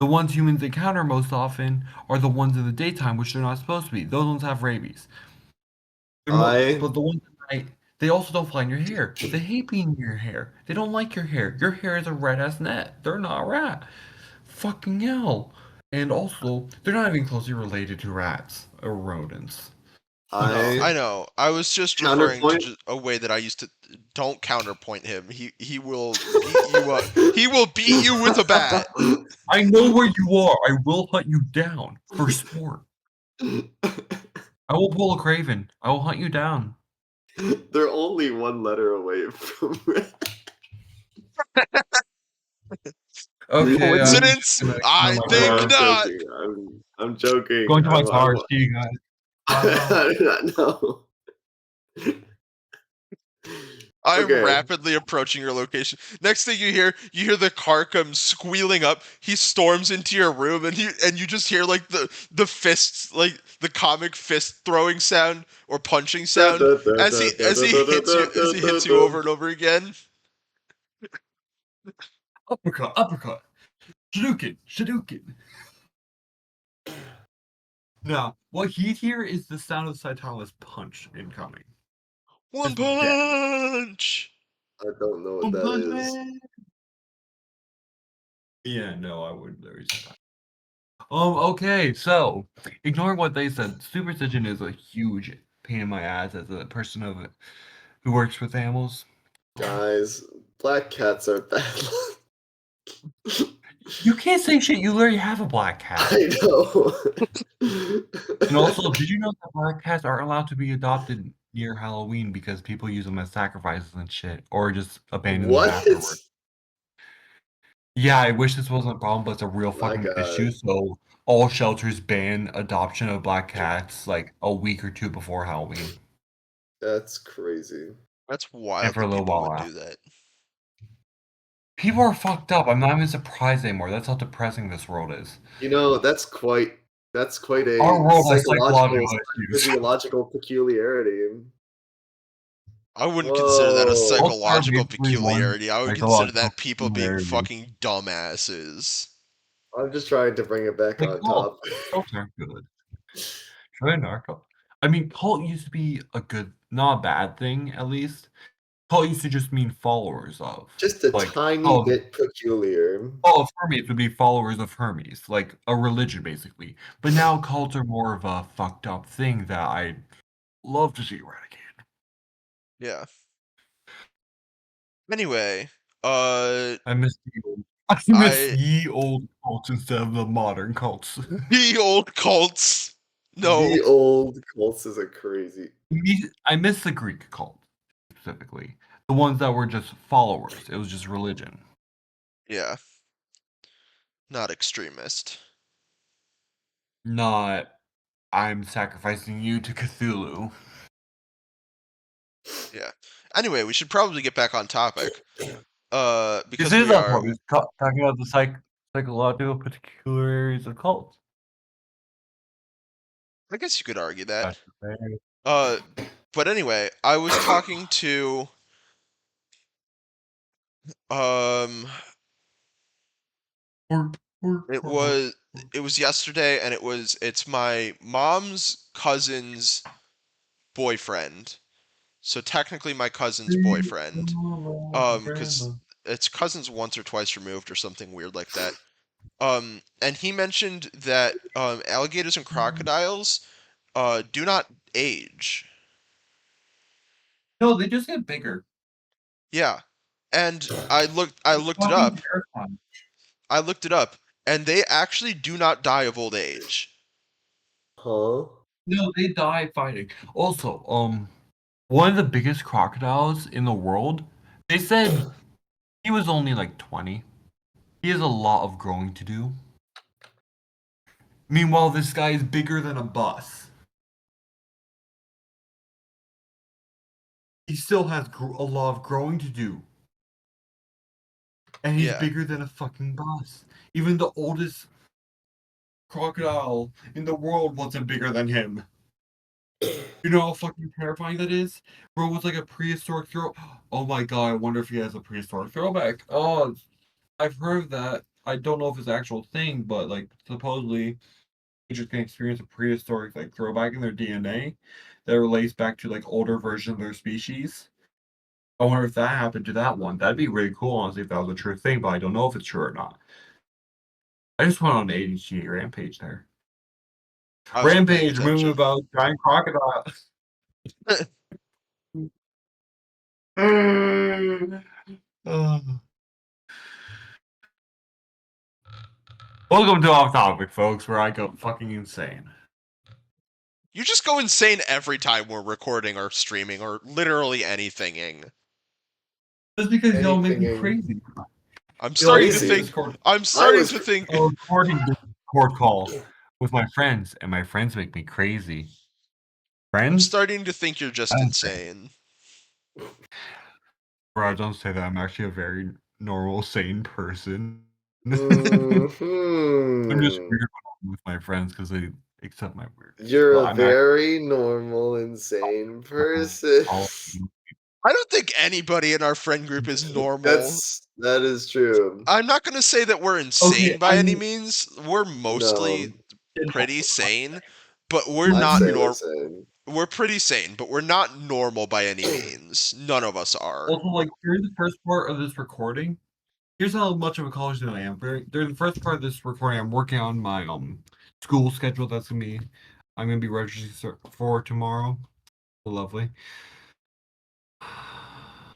The ones humans encounter most often are the ones in the daytime, which they're not supposed to be. Those ones have rabies. But the ones at night, they also don't fly in your hair. They hate being in your hair. They don't like your hair. Your hair is a red ass net. They're not a rat. Fucking hell. And also, they're not even closely related to rats or rodents.
I know. I was just referring to
Counterpoint.
a way that I used to. Don't counterpoint him. He will beat you up. He will beat you with a bat.
I know where you are. I will hunt you down for sport. I will pull a Craven. I will hunt you down.
They're only one letter away from
Okay.
Coincidence? I think not.
I'm joking.
Going to my car. See you guys.
I do not know.
I'm
Okay.
rapidly approaching your location. Next thing you hear the car come squealing up. He storms into your room, and you just hear like the fists, like the comic fist throwing sound or punching sound as he hits you over and over again.
Uppercut. Shadouken. Now, what he'd hear is the sound of Saitama's punch incoming.
One
It's dead.
punch.
I don't know what that is.
Yeah, no, I wouldn't. Okay, so ignoring what they said, superstition is a huge pain in my ass as a person who works with animals.
Guys, black cats are bad.
You can't say shit. You literally have a black cat.
I know.
And also, did you know that black cats aren't allowed to be adopted near Halloween because people use them as sacrifices and shit, or just abandon them afterwards? Yeah, I wish this wasn't a problem, but it's a real fucking issue. So all shelters ban adoption of black cats like a week or two before Halloween.
That's crazy.
That's wild that people would do that.
People are fucked up. I'm not even surprised anymore. That's how depressing this world is.
You know, that's quite a
Our world has psychological issues.
physiological peculiarity.
I wouldn't consider that a
Whoa.
Cults are
psychological
basically one
peculiarity. I would consider
psychological
that people being
peculiarity.
fucking dumbasses.
I'm just trying to bring it back
Like
on
cults,
top.
cults aren't good. Try narco. I mean, cult used to be a good, not a bad thing, at least. Cult used to just mean followers of.
Just a
Like,
tiny
oh,
bit peculiar.
of Hermes would be followers of Hermes, like a religion, basically. But now cults are more of a fucked up thing that I'd love to see eradicated.
Yeah. Anyway,
I miss the old. I miss ye old cults instead of the modern cults.
the old cults. No.
The old cults is a crazy.
I miss the Greek cult specifically, the ones that were just followers. It was just religion.
Yeah. Not extremist.
Not I'm sacrificing you to Cthulhu.
Yeah. Anyway, we should probably get back on topic.
This
Because
is
we
that
are.
part. We're talking about the psychological peculiarities of cults.
I guess you could argue that.
That's the
But anyway, I was talking to um it was yesterday, and it's my mom's cousin's boyfriend. So technically my cousin's boyfriend. Because it's cousins once or twice removed or something weird like that. And he mentioned that alligators and crocodiles do not age.
No, they just get bigger.
Yeah. And I looked it
Fucking
up.
terrifying.
I looked it up, and they actually do not die of old age.
Huh?
No, they die fighting. Also, one of the biggest crocodiles in the world, they said he was only like 20. He has a lot of growing to do. Meanwhile, this guy is bigger than a bus. He still has a lot of growing to do. And he's
Yeah.
bigger than a fucking bus. Even the oldest crocodile in the world wasn't bigger than him. You know how fucking terrifying that is? Bro was like a prehistoric throw. Oh my god, I wonder if he has a prehistoric throwback. Oh, I've heard of that. I don't know if it's an actual thing, but like supposedly creatures can experience a prehistoric like throwback in their DNA that relates back to like older versions of their species. I wonder if that happened to that one. That'd be really cool, honestly, if that was a true thing, but I don't know if it's true or not. I just went on an ADHD rampage there.
I wasn't paying
Rampage, moving
attention.
about giant crocodile. Welcome to Off Topic, folks, where I go fucking insane.
You just go insane every time we're recording or streaming or literally anythinging.
Just because y'all make me
Anything
crazy.
I'm
Crazy.
starting to think.
Discord.
I'm starting to think.
A recording Discord call with my friends, and my friends make me crazy.
I'm
Friends?
starting to think you're just insane.
Bro, don't say that. I'm actually a very normal, sane person. I'm just
Mhm.
weird with my friends because they accept my weirdness.
You're
But
a
I'm
very normal, insane person.
I don't think anybody in our friend group is normal.
That is true.
I'm not going to say that we're insane
Okay,
by
I
any
mean,
means. We're mostly pretty sane, but we're
I'd
not
say the same.
We're pretty sane, but we're not normal by any means. None of us are.
also, like, during the first part of this recording, here's how much of a college student I am. During the first part of this recording, I'm working on my school schedule. I'm gonna be registering for tomorrow. Lovely. I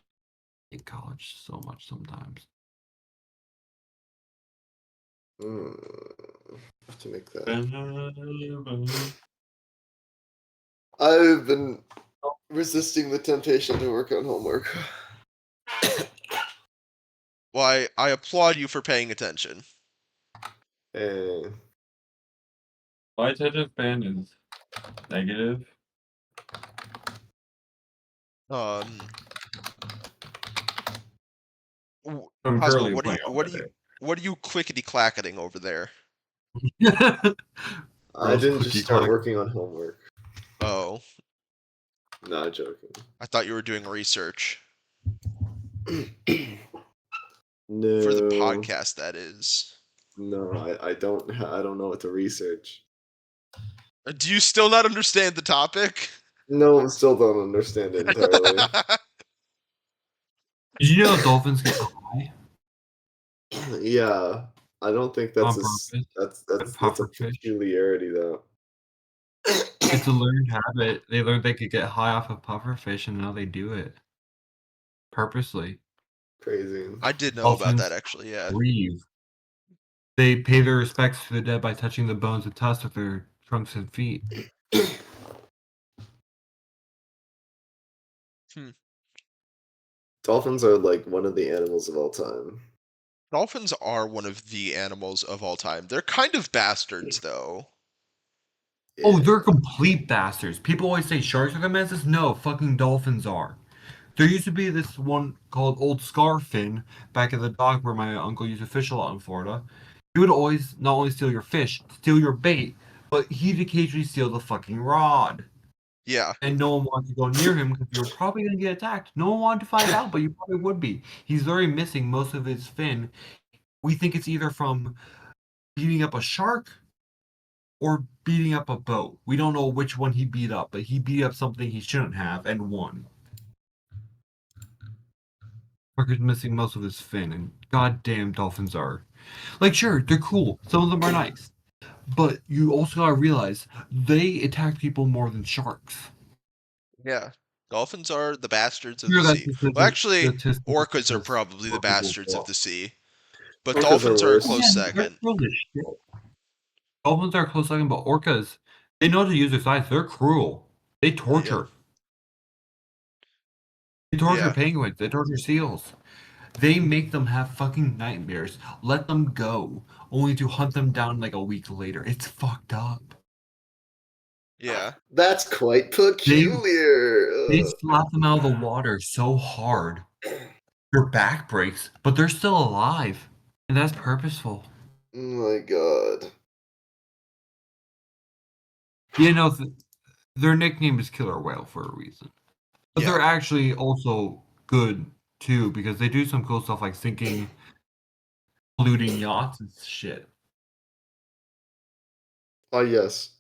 hate college so much sometimes.
Have to make that. I've been resisting the temptation to work on homework.
Well, I applaud you for paying attention.
Eh.
My attention span is negative. I'm
Cosmo,
currently playing all day.
what are you clickety clacketing over there?
I didn't just start working on homework.
Oh.
Not joking.
I thought you were doing research
No.
for the podcast. That is.
No, I don't. I don't know what to research.
Do you still not understand the topic?
No, I still don't understand it entirely.
Did you know dolphins get high
Yeah, I don't think
on
that's
purpose?
that's a
Pufferfish.
peculiarity though.
It's a learned habit. They learned they could get high off of pufferfish, and now they do it purposely.
Crazy.
I did know about
Dolphins
that actually. Yeah.
breathe. They pay their respects to the dead by touching the bones and tusks with their trunks and feet.
Hmm.
Dolphins are like one of the animals of all time.
Dolphins are one of the animals of all time. They're kind of bastards, though.
Oh,
Yeah.
they're complete bastards. People always say sharks are the menace. No, fucking dolphins are. There used to be this one called Old Scarfin back at the dock where my uncle used to fish a lot in Florida. He would always not only steal your fish, steal your bait, but he'd occasionally steal the fucking rod.
Yeah.
And no one wanted to go near him because you were probably going to get attacked. No one wanted to find out, but you probably would be. He's already missing most of his fin. We think it's either from beating up a shark or beating up a boat. We don't know which one he beat up, but he beat up something he shouldn't have and won. Parker's missing most of his fin, and goddamn dolphins are. Like, sure, they're cool. Some of them are nice. But you also gotta realize they attack people more than sharks.
Yeah. Dolphins are the bastards of
Sure,
the
that's
sea. Well, actually,
statistical
orcas are
because
probably the
more people
bastards of
fall.
the sea. But
Orcas are
dolphins are a
worse.
close
Yeah, they're
second.
cruel as shit. Dolphins are a close second, but orcas, they know how to use their size. They're cruel. They
Yeah.
torture. They torture
Yeah.
penguins. They torture seals. They make them have fucking nightmares. Let them go, only to hunt them down like a week later. It's fucked up.
Yeah.
That's quite peculiar.
They slap them out of the water so hard. Their back breaks, but they're still alive. And that's purposeful.
Oh my god.
You know, their nickname is Killer Whale for a reason. But they're
Yeah.
actually also good too, because they do some cool stuff like sinking, polluting yachts and shit.
Oh yes.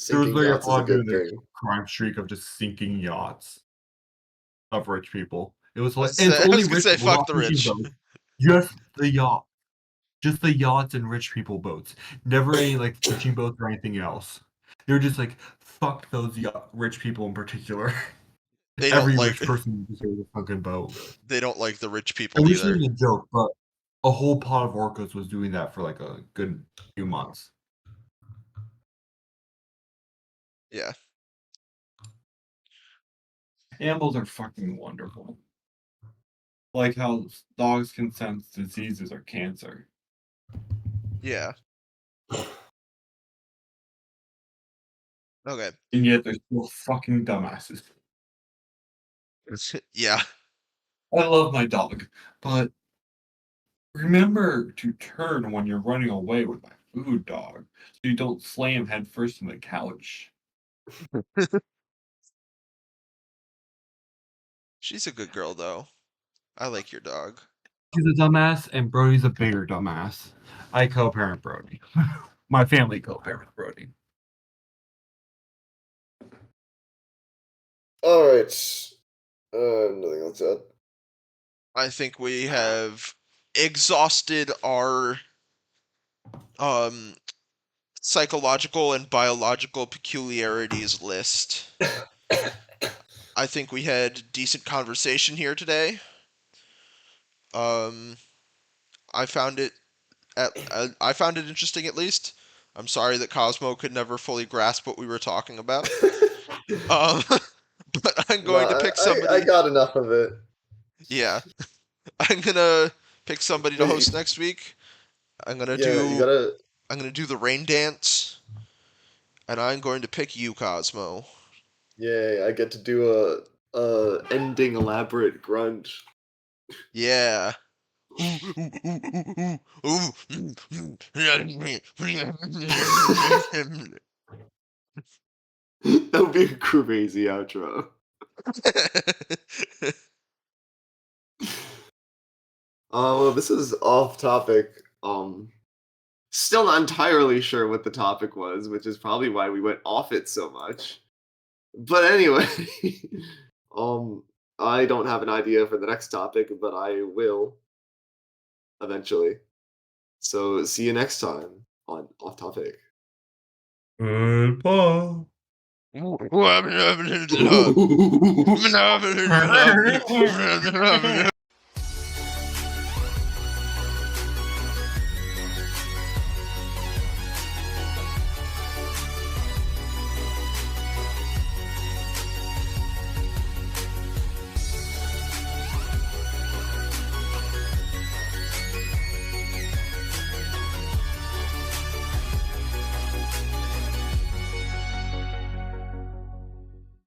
There was
Sinking
like
yachts is a good
doing
thing.
a crime streak of just sinking yachts of rich people. It was
I
like,
was
and it's
I
only
was gonna
rich
say,
people,
fuck
not
the
fishing
rich.
boats. Just the yacht. Just the yachts and rich people boats. Never any like fishing boats or anything else. They were just like, fuck those rich people in particular.
They don't
Every
like
rich person deserves a fucking boat.
they don't like the rich
At
people
least
either.
in a joke, but a whole pot of orcas was doing that for like a good few months.
Yeah.
Animals are fucking wonderful. Like how dogs can sense diseases or cancer.
Yeah. Okay.
And yet they're still fucking dumbasses.
Yeah.
I love my dog, but remember to turn when you're running away with my food dog so you don't slam headfirst in the couch.
She's a good girl though. I like your dog.
He's a dumbass, and Brody's a bigger dumbass. I co-parent Brody. My family co-parents Brody.
Alright. Nothing else to add.
I think we have exhausted our psychological and biological peculiarities list. I think we had decent conversation here today. I found it I found it interesting at least. I'm sorry that Cosmo could never fully grasp what we were talking about. But I'm going to
No,
pick
I
somebody.
got enough of it.
Yeah, I'm gonna pick somebody to
Wait,
host next week. I'm gonna
yeah, you
do
gotta.
I'm gonna do the rain dance, and I'm going to pick you, Cosmo.
Yeah, I get to do a ending elaborate grunt.
Yeah.
That would be a crazy outro. Well, this is off topic. Still not entirely sure what the topic was, which is probably why we went off it so much. But anyway, I don't have an idea for the next topic, but I will eventually. So see you next time on Off Topic.
Goodbye.
What happened?